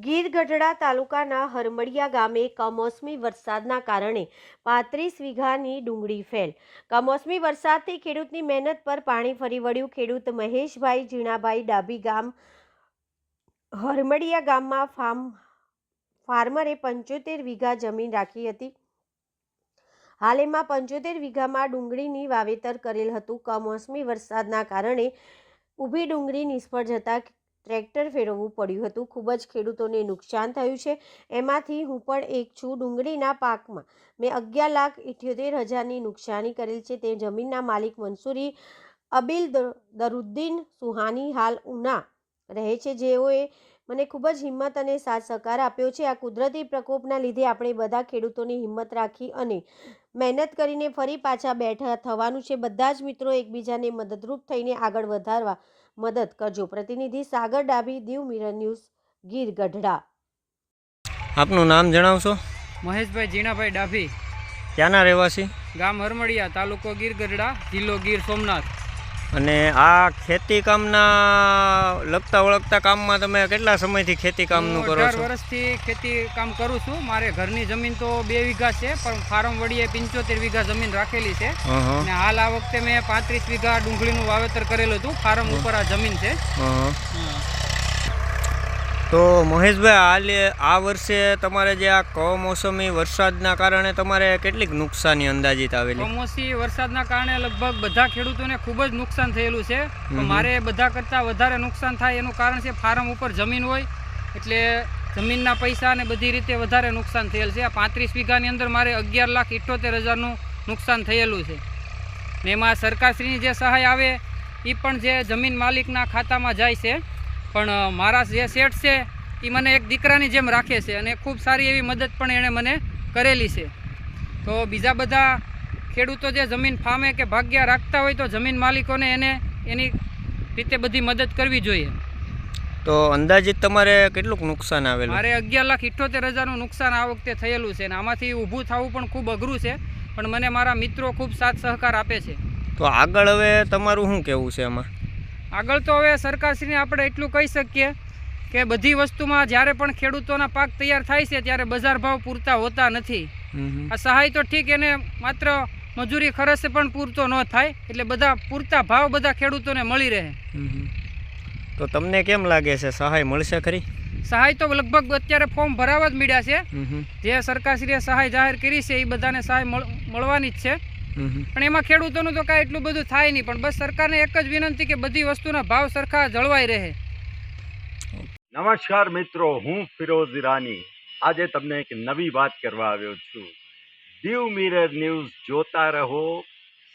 ગીર ગઢડા તાલુકાના હરમડિયા ગામે કમોસમી વરસાદના કારણે 35 વીઘાની ડુંગળી ફેલ। કમોસમી વરસાદથી ખેડૂતની મહેનત પર પાણી ફરી વળ્યું। ખેડૂત મહેશભાઈ જીણાભાઈ ડાભી ગામ હરમડિયા ગામમાં ફાર્મરે 75 વીઘા જમીન રાખી હતી। હાલ એમાં 75 વીઘામાં ડુંગળીની વાવેતર કરેલ હતું। કમોસમી વરસાદના કારણે ઊભી ડુંગળી નિષ્ફળ જતા ટ્રેક્ટર ફેરવવું પડ્યું હતું। ખૂબ જ ખેડૂતોને નુકસાન થયું છે। એમાંથી હું પણ એક છું। ડુંગળીના પાકમાં મેં 11,78,000ની નુકસાની કરેલ છે। તે જમીનના માલિક મંસૂરી અબીલ દરુદ્દીન સુહાની હાલ ઉના રહે છે, જેઓએ મને ખૂબ જ હિંમત અને સાથ સહકાર આપ્યો છે। આ કુદરતી પ્રકોપના લીધે આપણે બધા ખેડૂતોની હિંમત રાખી અને મહેનત કરીને ફરી પાછા બેઠા થવાનું છે। બધા જ મિત્રો એકબીજાને મદદરૂપ થઈને આગળ વધારવા મદદ કરજો। પ્રતિનિધિ સાગર ડાભી, દીવ મિરર ન્યૂઝ, ગીર ગઢડા। આપનું નામ જણાવશો? મહેશભાઈ જીણાભાઈ ડાભી, ક્યાંના રહેવાસી? ગામ હરમડિયા, તાલુકો ગીર ગઢડા, જિલ્લો ગીર સોમનાથ। અને આ ખેતી કામના લગતા વળગતા કામમાં તમે કેટલા સમયથી ખેતી કામનું કરો છો? 18 વર્ષથી ખેતી કામ કરું છું। મારે ઘરની જમીન તો 2 વીઘા છે, પણ ફાર્મ વડીએ 75 વીઘા જમીન રાખેલી છે। અને હાલ આ વખતે મેં 35 વીઘા ડુંગળીનું વાવેતર કરેલું હતું। ફાર્મ ઉપર આ જમીન છે। તો મહેશભાઈ, આ વર્ષે તમારે જે આ કમોસમી વરસાદના કારણે તમારે કેટલીક નુકસાની અંદાજિત આવેલી? કમોસમી વરસાદના કારણે લગભગ બધા ખેડૂતોને ખૂબ જ નુકસાન થયેલું છે। તો મારે બધા કરતાં વધારે નુકસાન થાય એનું કારણ છે ફાર્મ ઉપર જમીન હોય એટલે જમીનના પૈસા અને બધી રીતે વધારે નુકસાન થયેલ છે। આ 35 વીઘાની અંદર મારે 11,78,000નું નુકસાન થયેલું છે। ને એમાં સરકારશ્રીની જે સહાય આવે એ પણ જે જમીન માલિકના ખાતામાં જાય છે, પણ મારા જે શેઠ છે એ મને એક દીકરાની જેમ રાખે છે અને ખૂબ સારી એવી મદદ પણ એણે મને કરેલી છે। તો બીજા બધા ખેડૂતો જે જમીન ફામે કે ભાગ્યા રાખતા હોય તો જમીન માલિકોને એને એની રીતે બધી મદદ કરવી જોઈએ। તો અંદાજિત તમારે કેટલું નુકસાન આવેલું? મારે 11,78,000નું નુકસાન આ વખતે થયેલું છે અને આમાંથી ઊભું થવું પણ ખૂબ અઘરું છે, પણ મને મારા મિત્રો ખૂબ સાથ સહકાર આપે છે। તો આગળ હવે તમારું શું કહેવું છે આમાં? આગળ તો હવે સરકારશ્રીને આપણે એટલું કહી શકીએ કે બધી વસ્તુમાં જ્યારે પણ ખેડૂતોના પાક તૈયાર થાય છે ત્યારે બજાર ભાવ પૂરતા હોતા નથી। આ સહાય તો ઠીક, એને માત્ર મજૂરી ખર્ચ પણ પૂરતો ન થાય, એટલે બધા પૂરતા ભાવ બધા ખેડૂતોને મળી રહે। તો તમને કેમ લાગે છે સહાય મળશે ખરી? સહાય તો લગભગ અત્યારે ફોર્મ ભરાવા જ મળ્યા છે। જે સરકારશ્રીએ સહાય જાહેર કરી છે એ બધાને સહાય મળવાની જ છે, પણ એમાં ખેડૂતોનું તો કાંઈ એટલું બધું થાય નહીં। પણ બસ સરકારને એક જ વિનંતી કે બધી વસ્તુના ભાવ સરખા જળવાઈ રહે। નમસ્કાર મિત્રો, હું ફિરોઝ ઈરાની આજે તમને એક નવી વાત કરવા આવ્યો છું। દીવ મિરર ન્યૂઝ જોતા રહો,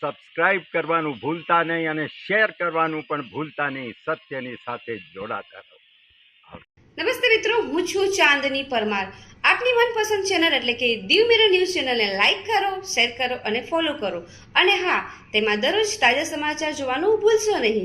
સબસ્ક્રાઇબ કરવાનું ભૂલતા નહીં અને શેર કરવાનું પણ ભૂલતા નહીં। સત્યની સાથે જોડાતા રહો। નમસ્તે મિત્રો, હું છું ચાંદની પરમાર। આપની મનપસંદ ચેનલ એટલે કે દીવ મિરર ન્યૂઝ ચેનલને લાઈક કરો, શેર કરો અને ફોલો કરો। અને હા, તેમાં દરરોજ તાજા સમાચાર જોવાનું ભૂલશો નહીં।